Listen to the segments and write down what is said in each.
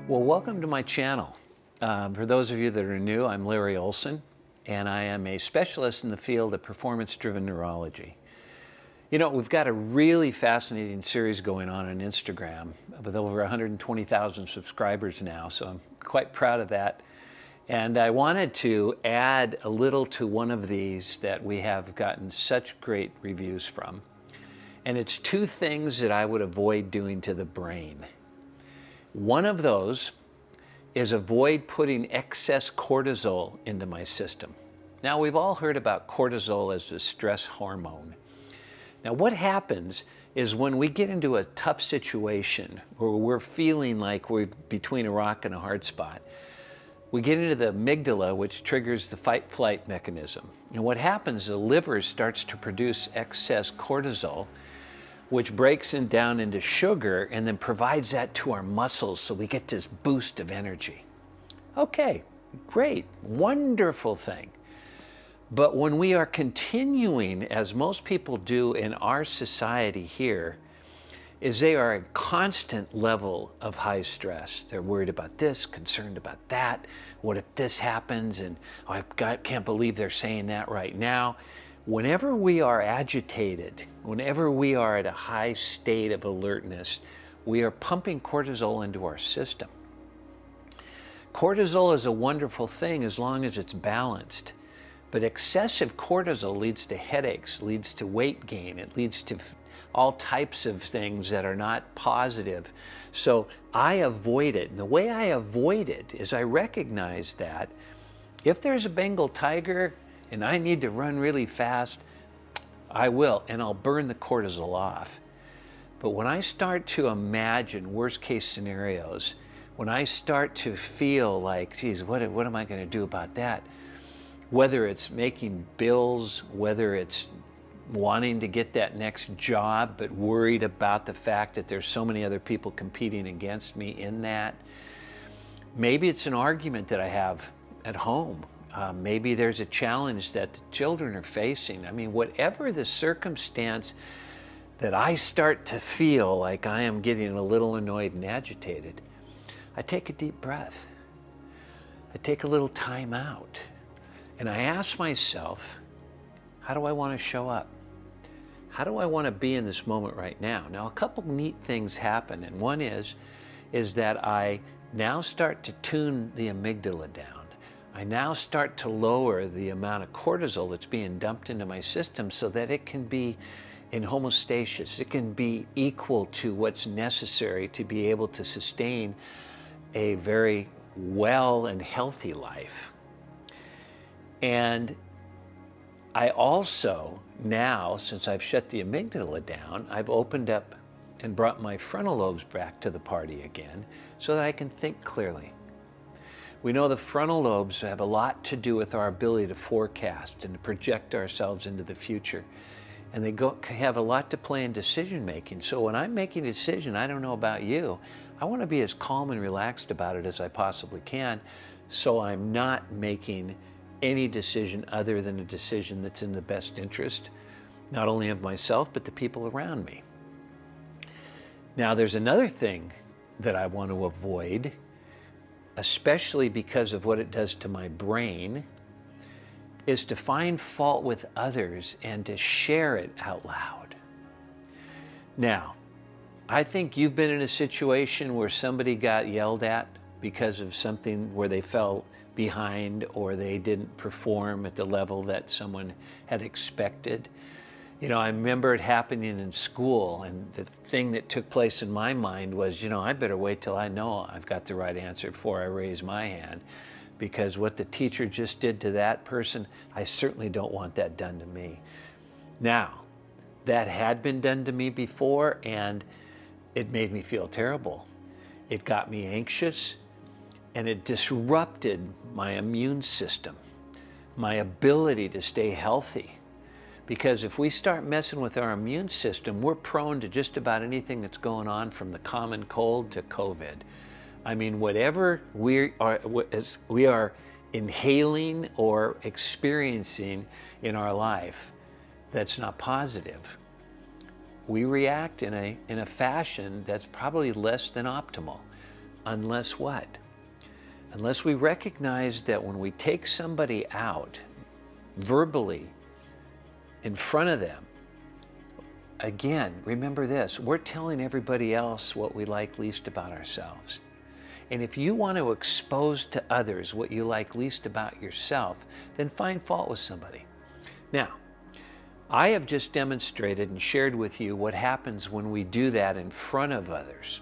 Well, welcome to my channel. For those of you that are new, I'm Larry Olson, and I am a specialist in the field of performance-driven neurology. You know, we've got a really fascinating series going on Instagram with over 120,000 subscribers now, so I'm quite proud of that. And I wanted to add a little to one of these that we have gotten such great reviews from. And it's 2 things that I would avoid doing to the brain. One of those is avoid putting excess cortisol into my system. Now, we've all heard about cortisol as the stress hormone. Now, what happens is when we get into a tough situation where we're feeling like we're between a rock and a hard spot, we get into the amygdala, which triggers the fight-flight mechanism. And what happens, the liver starts to produce excess cortisol, which breaks it down into sugar and then provides that to our muscles so we get this boost of energy. Okay, great, wonderful thing. But when we are continuing, as most people do in our society here, is they are a constant level of high stress. They're worried about this, concerned about that. What if this happens? And oh, can't believe they're saying that right now. Whenever we are agitated, whenever we are at a high state of alertness, we are pumping cortisol into our system. Cortisol is a wonderful thing as long as it's balanced, but excessive cortisol leads to headaches, leads to weight gain, it leads to all types of things that are not positive. So I avoid it. And the way I avoid it is I recognize that if there's a Bengal tiger and I need to run really fast, I will, and I'll burn the cortisol off. But when I start to imagine worst case scenarios, when I start to feel like, geez, what am I going to do about that? Whether it's making bills, whether it's wanting to get that next job, but worried about the fact that there's so many other people competing against me in that. Maybe it's an argument that I have at home. Maybe there's a challenge that the children are facing. I mean, whatever the circumstance that I start to feel like I am getting a little annoyed and agitated, I take a deep breath. I take a little time out. And I ask myself, how do I want to show up? How do I want to be in this moment right now? Now, a couple neat things happen. And one is that I now start to tune the amygdala down. I now start to lower the amount of cortisol that's being dumped into my system so that it can be in homeostasis. It can be equal to what's necessary to be able to sustain a very well and healthy life. And I also now, since I've shut the amygdala down, I've opened up and brought my frontal lobes back to the party again so that I can think clearly. We know the frontal lobes have a lot to do with our ability to forecast and to project ourselves into the future. And they have a lot to play in decision making. So when I'm making a decision, I don't know about you, I want to be as calm and relaxed about it as I possibly can, so I'm not making any decision other than a decision that's in the best interest, not only of myself, but the people around me. Now, there's another thing that I want to avoid, especially because of what it does to my brain, is to find fault with others and to share it out loud. Now, I think you've been in a situation where somebody got yelled at because of something where they fell behind or they didn't perform at the level that someone had expected. You know, I remember it happening in school, and the thing that took place in my mind was, you know, I better wait till I know I've got the right answer before I raise my hand, because what the teacher just did to that person, I certainly don't want that done to me. Now, that had been done to me before, and it made me feel terrible. It got me anxious, and it disrupted my immune system, my ability to stay healthy. Because if we start messing with our immune system, we're prone to just about anything that's going on, from the common cold to COVID. I mean, whatever we are inhaling or experiencing in our life that's not positive, we react in a fashion that's probably less than optimal. unless what? Unless we recognize that when we take somebody out verbally in front of them, again, remember this, we're telling everybody else what we like least about ourselves. And if you want to expose to others what you like least about yourself, then find fault with somebody. Now, I have just demonstrated and shared with you what happens when we do that in front of others.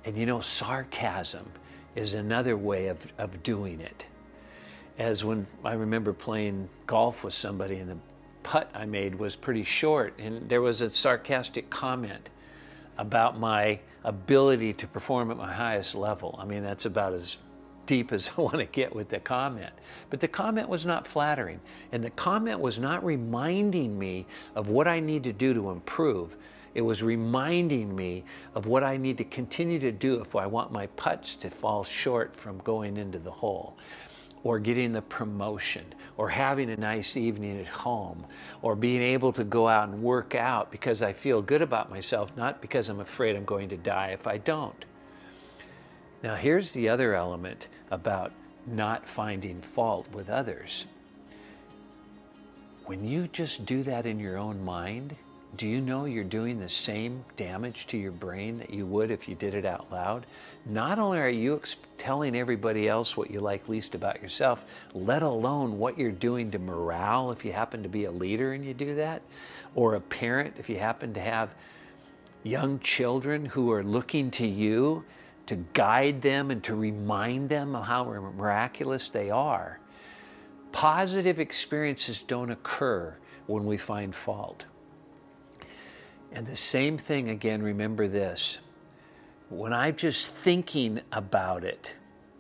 And you know, sarcasm is another way of doing it. As when I remember playing golf with somebody and the putt I made was pretty short, and there was a sarcastic comment about my ability to perform at my highest level. I mean, that's about as deep as I want to get with the comment. But the comment was not flattering, and the comment was not reminding me of what I need to do to improve. It was reminding me of what I need to continue to do if I want my putts to fall short from going into the hole, or getting the promotion, or having a nice evening at home, or being able to go out and work out because I feel good about myself, not because I'm afraid I'm going to die if I don't. Now here's the other element about not finding fault with others. When you just do that in your own mind, do you know you're doing the same damage to your brain that you would if you did it out loud? Not only are you telling everybody else what you like least about yourself, let alone what you're doing to morale if you happen to be a leader and you do that, or a parent if you happen to have young children who are looking to you to guide them and to remind them of how miraculous they are. Positive experiences don't occur when we find fault. And the same thing again, remember this, when I'm just thinking about it,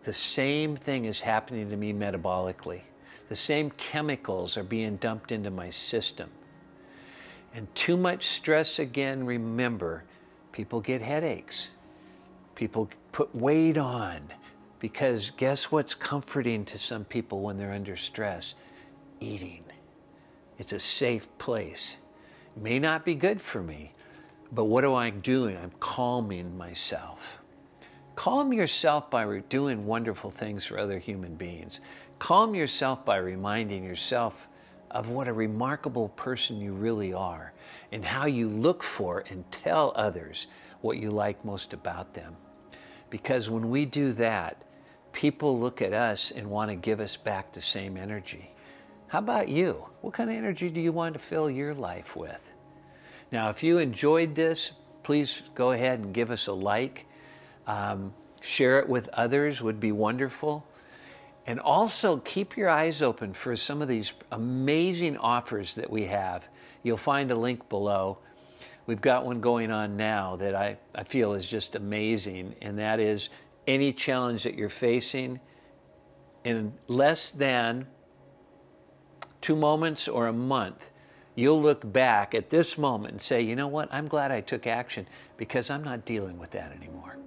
the same thing is happening to me metabolically. The same chemicals are being dumped into my system. And too much stress, again, remember, people get headaches. People put weight on, because guess what's comforting to some people when they're under stress? Eating. It's a safe place. May not be good for me, but what am I doing? I'm calming myself. Calm yourself by doing wonderful things for other human beings. Calm yourself by reminding yourself of what a remarkable person you really are, and how you look for and tell others what you like most about them. Because when we do that, people look at us and want to give us back the same energy. How about you? What kind of energy do you want to fill your life with? Now, if you enjoyed this, please go ahead and give us a like. Share it with others would be wonderful. And also keep your eyes open for some of these amazing offers that we have. You'll find a link below. We've got one going on now that I feel is just amazing, and that is any challenge that you're facing in less than 2 moments or a month, you'll look back at this moment and say, you know what, I'm glad I took action because I'm not dealing with that anymore.